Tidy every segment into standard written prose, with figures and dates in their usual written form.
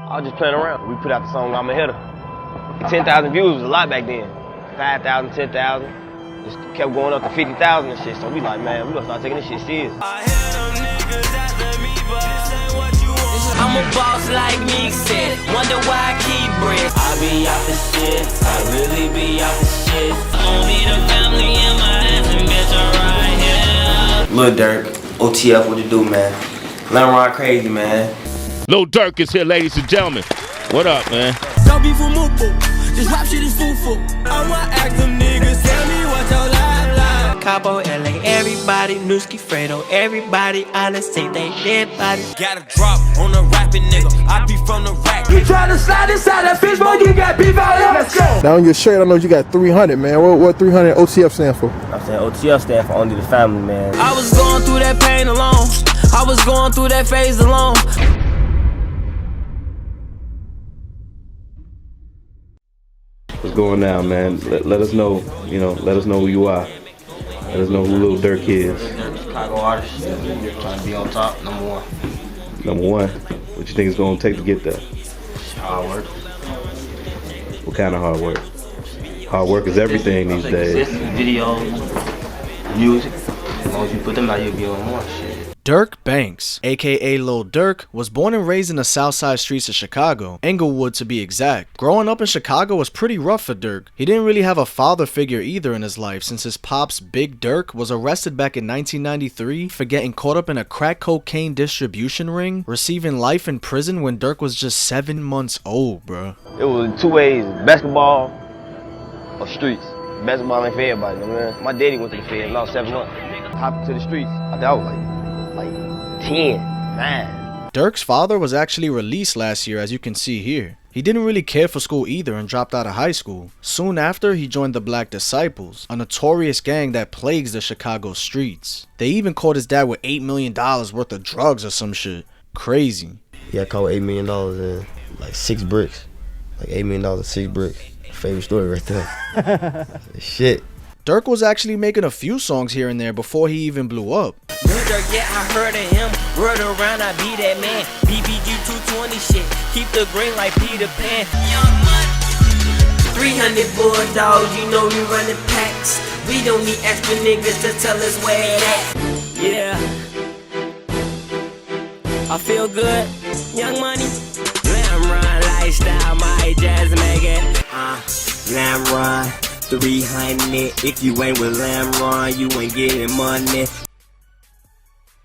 I was just playing around. We put out the song I'm a Hitter. 10,000 views was a lot back then. 5,000, 10,000. Just kept going up to 50,000 and shit. So we like, man, we gonna start taking this shit serious. I'm a boss like me said, wonder why I keep bread. I be out the shit, I really be out the shit. Only the family in my ass and bitch are right here. Lil Durk, OTF, what you do, man? Let him ride crazy, man. Lil Durk is here, ladies and gentlemen. What up, man? Don't be for mupo, this rap shit is foo-foo. I want active niggas, tell me what your life like. Cabo, LA, everybody, Newski, Fredo, everybody, honest, take they dead body. Got a drop on a rapping nigga, I be from the rack. You tryna slide inside that fish, boy, you got beef out here, let's go. Now on your shirt, I know you got 300, man. What 300 OTF stand for? I'm saying OTF stand for only the family, man. I was going through that pain alone, I was going through that phase alone. What's going on, man? Let us know, let us know who you are. Let us know who Lil Durk is. Chicago artist, trying to be on top, number one. Number one, what you think it's gonna take to get there? Hard work. What kind of hard work? Hard work is everything these days. Videos, music. As long as you put them out, you'll be on more shit. Durk Banks, aka Lil Durk, was born and raised in the south side streets of Chicago, Englewood to be exact. Growing up in Chicago was pretty rough for Durk. He didn't really have a father figure either in his life, since his pops, Big Durk, was arrested back in 1993 for getting caught up in a crack cocaine distribution ring, receiving life in prison when Durk was just 7 months old, bruh. It was two ways, basketball or streets. Basketball ain't for everybody, man. My daddy went to the Fed, lost 7 months. Hopped to the streets. I was like 10, 9. Durk's father was actually released last year, as you can see here. He didn't really care for school either and dropped out of high school. Soon after, he joined the Black Disciples, a notorious gang that plagues the Chicago streets. They even caught his dad with $8 million worth of drugs or some shit. Crazy. Yeah, I caught $8 million in like 6 bricks. Like $8 million in 6 bricks. Favorite story right there. Shit. Durk was actually making a few songs here and there before he even blew up. Lil Durk, yeah, I heard of him. Word around, I be that man. BBG 220 shit. Keep the green like Peter Pan. 300 bulldogs, you know we running packs. We don't need extra niggas to tell us where it at. Yeah. I feel good. Young Money. Lamb run lifestyle, might just make it. Lamb run. 300, if you ain't with Lamb Run, you ain't getting money.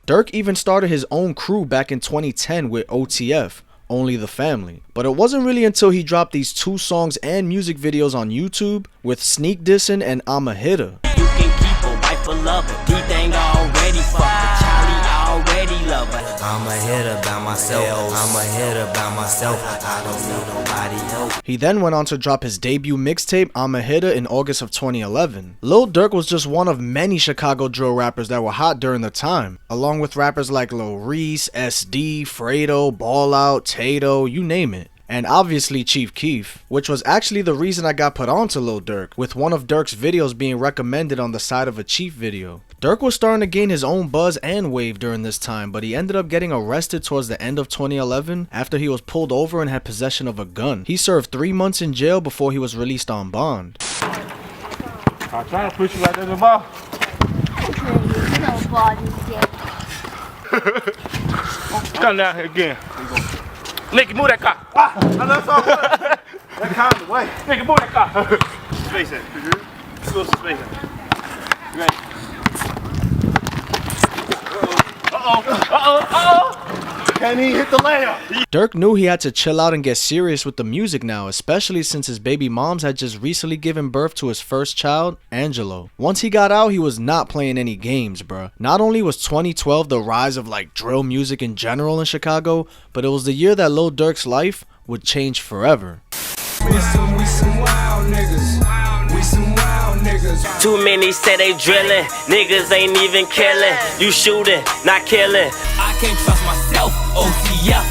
Durk even started his own crew back in 2010 with OTF, Only the Family. But it wasn't really until he dropped these 2 songs and music videos on YouTube with Sneak Dissin' and I'm a Hitter. You can keep a wife a lover, D-Thing already fucked, Charlie already love her. I'm a hitter by myself, I'm a hitter by myself, I don't need nobody else. He then went on to drop his debut mixtape, I'm a Hitter, in August of 2011. Lil Durk was just one of many Chicago drill rappers that were hot during the time, along with rappers like Lil Reese, SD, Fredo, Ball Out, Tato, you name it. And obviously Chief Keef, which was actually the reason I got put on to Lil Durk, with one of Durk's videos being recommended on the side of a Chief video. Durk was starting to gain his own buzz and wave during this time, but he ended up getting arrested towards the end of 2011 after he was pulled over and had possession of a gun. He served 3 months in jail before he was released on bond. I'm trying to push you like that in the ball. Come down here again. Nigga, move that car. I know it's all good. That car's the way. Nigga, move that car. Space it. Let's go some space it. Ready? Uh-oh. Can't even hit the layup. Durk knew he had to chill out and get serious with the music now, especially since his baby moms had just recently given birth to his first child, Angelo. Once he got out, he was not playing any games, bruh. Not only was 2012 the rise of like drill music in general in Chicago, but it was the year that Lil Durk's life would change forever. We some wild niggas. We some wild niggas. Too many say they drilling, niggas ain't even killing. You shooting, not killing. I can't trust myself, OTF.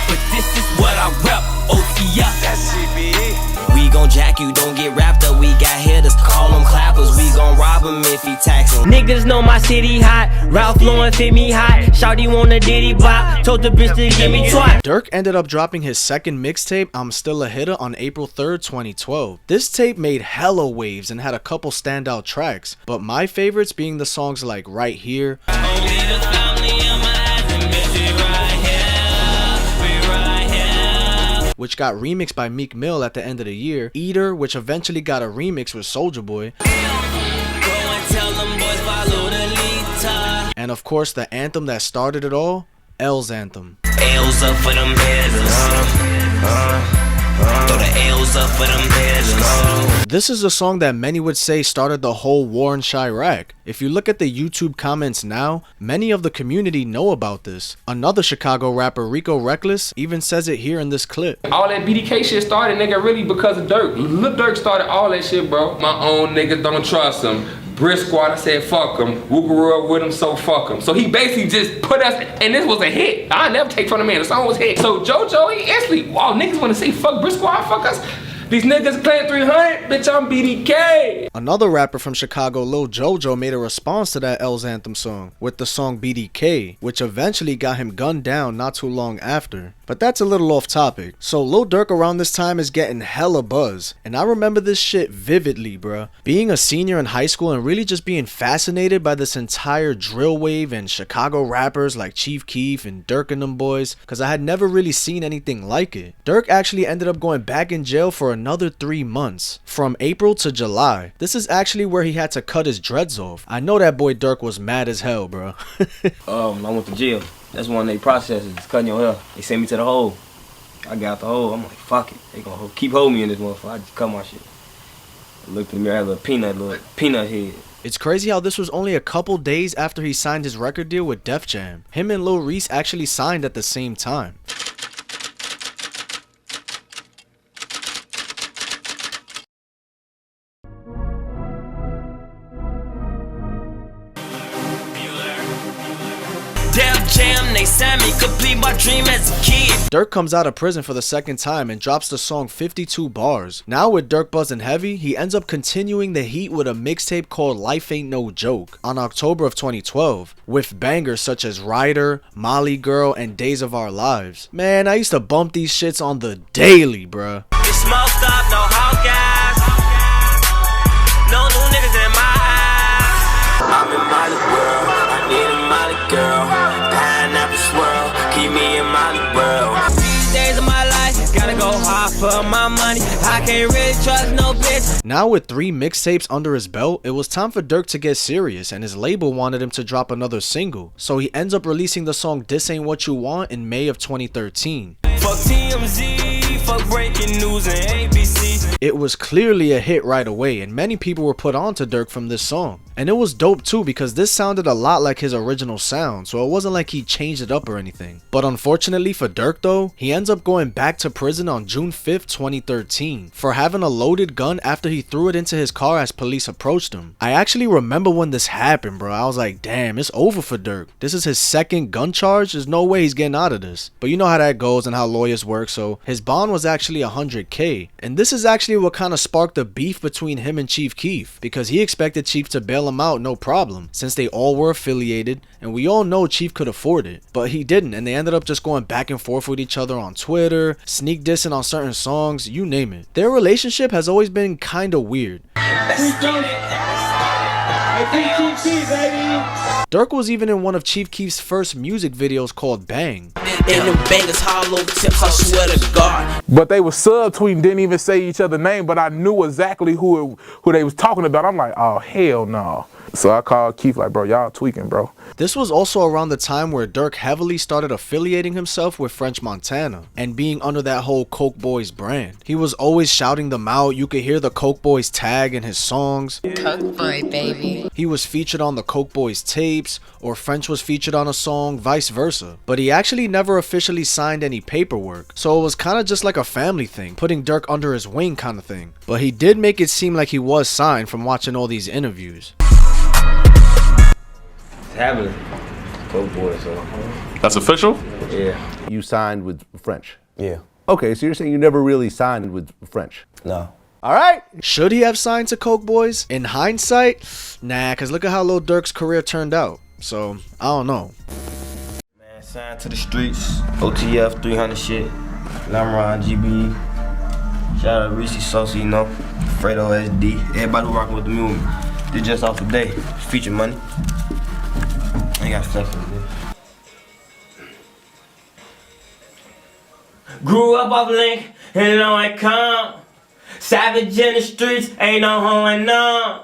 But this is what I rep. OTF. That's CBE. We gon' jack you, don't get wrapped up. We got hitters, call them clappers. We gon' rob him if he taxin'. Niggas know my city hot. Ralph Lauren fit me hot. Shawty want a diddy bop. Told the bitch to give me twat. Durk ended up dropping his second mixtape, I'm Still a Hitter, on April 3rd, 2012. This tape made hella waves and had a couple standout tracks, but my favorites being the songs like Right Here, which got remixed by Meek Mill at the end of the year, Eater, which eventually got a remix with Soulja Boy, and of course the anthem that started it all, L's Anthem. L's up for them heads. Throw the L's up for them heads. This is a song that many would say started the whole war in Chi-Raq. If you look at the YouTube comments now, many of the community know about this. Another Chicago rapper, Rico Reckless, even says it here in this clip. All that BDK shit started, nigga, really because of Durk. Lil Durk started all that shit, bro. My own niggas don't trust him. Brick Squad, I said fuck him. Whoop with him, so fuck him. So he basically just put us, and this was a hit. I never take from the man, the song was a hit. So JoJo, he instantly, wow, niggas wanna say fuck Brick Squad, fuck us. These niggas playing 300, bitch, I'm BDK. Another rapper from Chicago, Lil Jojo, made a response to that L's Anthem song with the song BDK, which eventually got him gunned down not too long after. But that's a little off topic. So Lil Durk around this time is getting hella buzz, and I remember this shit vividly, bruh. Being a senior in high school and really just being fascinated by this entire drill wave and Chicago rappers like Chief Keef and Durk and them boys, cause I had never really seen anything like it. Durk actually ended up going back in jail for another 3 months, from April to July. This is actually where he had to cut his dreads off. I know that boy Durk was mad as hell, bro. When I went to jail, that's one of their processes, cutting your hair. They sent me to the hole. I got out the hole. I'm like, fuck it. They gonna keep holding me in this motherfucker. I just cut my shit. I looked in the mirror, I had a little peanut head. It's crazy how this was only a couple days after he signed his record deal with Def Jam. Him and Lil Reese actually signed at the same time. Def Jam, they sent me complete my dream as a kid. Durk comes out of prison for the second time and drops the song 52 Bars. Now with Durk buzzing heavy, he ends up continuing the heat with a mixtape called Life Ain't No Joke on October of 2012, with bangers such as Rider, Molly Girl, and Days of Our Lives. Man, I used to bump these shits on the daily, bruh. It's smoked up, no hot gas. No new niggas in my eyes. I'm in Molly world, I need a Molly girl. Pineapple swirl, keep me in Molly world. These days of my life, gotta go hard for my money. I can't really trust no bitch. Now with 3 mixtapes under his belt, it was time for Durk to get serious, and his label wanted him to drop another single. So he ends up releasing the song This Ain't What You Want in May of 2013. Fuck TMZ, fuck breaking news and ABC. It was clearly a hit right away, and many people were put on to Durk from this song. And it was dope too, because this sounded a lot like his original sound, so it wasn't like he changed it up or anything. But unfortunately for Durk though, he ends up going back to prison on June 5th, 2013 for having a loaded gun after he threw it into his car as police approached him. I actually remember when this happened, bro. I was like, damn, it's over for Durk. This is his second gun charge. There's no way he's getting out of this. But you know how that goes and how lawyers work, so his bond was actually $100K. And this is actually what kind of sparked the beef between him and Chief Keef, because he expected Chief to bail him out no problem, since they all were affiliated, and we all know Chief could afford it. But he didn't, and they ended up just going back and forth with each other on Twitter, sneak dissing on certain songs, you name it. Their relationship has always been kinda weird. Durk was even in one of Chief Keef's first music videos called Bang. And them bangers hollow tips, I swear to God. But they were subtweeting, didn't even say each other's name, but I knew exactly who they was talking about. I'm like, oh, hell no. So I called Keef like, bro, y'all tweaking, bro. This was also around the time where Durk heavily started affiliating himself with French Montana and being under that whole Coke Boys brand. He was always shouting them out. You could hear the Coke Boys tag in his songs. Coke Boy, baby. He was featured on the Coke Boys tapes, or French was featured on a song, vice versa. But he actually never officially signed any paperwork, so it was kind of just like a family thing, putting Durk under his wing kind of thing. But he did make it seem like he was signed from watching all these interviews. Happening. Coke Boy, so. That's official? Yeah. You signed with French. Yeah. Okay, so you're saying you never really signed with French? No. All right. Should he have signed to Coke Boys? In hindsight, nah, because look at how Lil Durk's career turned out. So, I don't know. Man, signed to the streets, OTF 300 shit. Lamron, GB. Shout out to Reese Saucy, you know. Fredo SD. Everybody who rocking with the music. This just off today. Feature money. I ain't got flex on this. Grew up off Link and low income. Savage in the streets, ain't no hoeing none.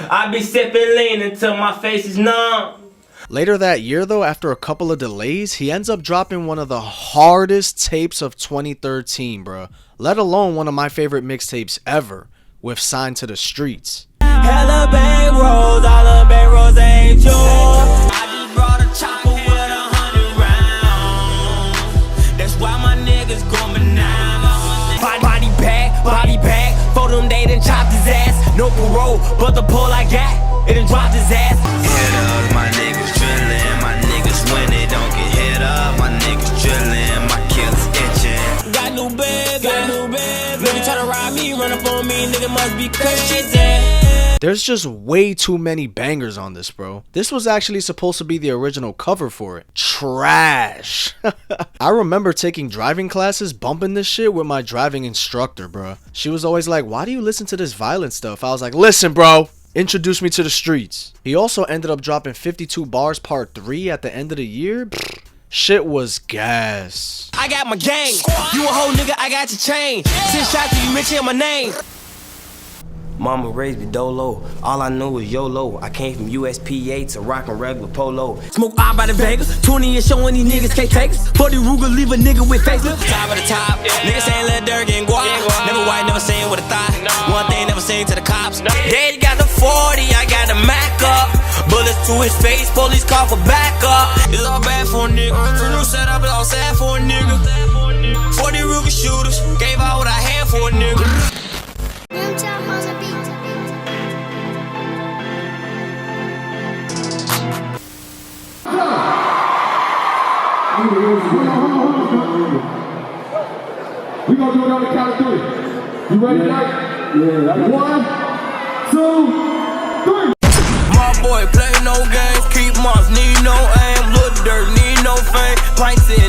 I be sipping lean until my face is numb. Later that year though, after a couple of delays, he ends up dropping one of the hardest tapes of 2013, bruh. Let alone one of my favorite mixtapes ever, with Signed to the Streets. Hella bang rolls, all the bang rolls ain't yours. I just brought a chopper with 100 rounds. That's why my niggas going bananas. Body bag, for them they done chopped his ass. No parole, but the pull I got, it done dropped his ass. Hit up, my niggas drillin', my niggas when they don't get hit up, my niggas drillin', my killers itchin'. Got new baby, nigga tryna ride me, run up on me, nigga must be crazy. There's just way too many bangers on this, bro. This was actually supposed to be the original cover for it. Trash. I remember taking driving classes, bumping this shit with my driving instructor, bro. She was always like, why do you listen to this violent stuff? I was like, listen, bro. Introduce me to the streets. He also ended up dropping 52 Bars Part 3 at the end of the year. Shit was gas. I got my gang. You a whole nigga, I got your chain. 6 shots to you mention my name. Mama raised me dolo. All I know is YOLO. I came from USPA to rockin' regular polo. Smoke out by the Vegas. 20 is showing these niggas can't take us. 40 Ruger leave a nigga with faceless. Top of the top. Niggas saying Lil Durk and guap. Never white, never seen with a thigh. One thing never seen to the cops. Daddy got the 40, I got the Mac up. Bullets to his face, police call for backup. It's all bad for a nigga. New setup is all sad for a nigga. 40 Ruger shooters. Gave out what I had for a nigga. We gonna do it on the count of 3. You ready, Mike? Yeah. 1, 2, 3. My boy play no games, keep marks, need no aim. Lil Durk need no fame. Pints in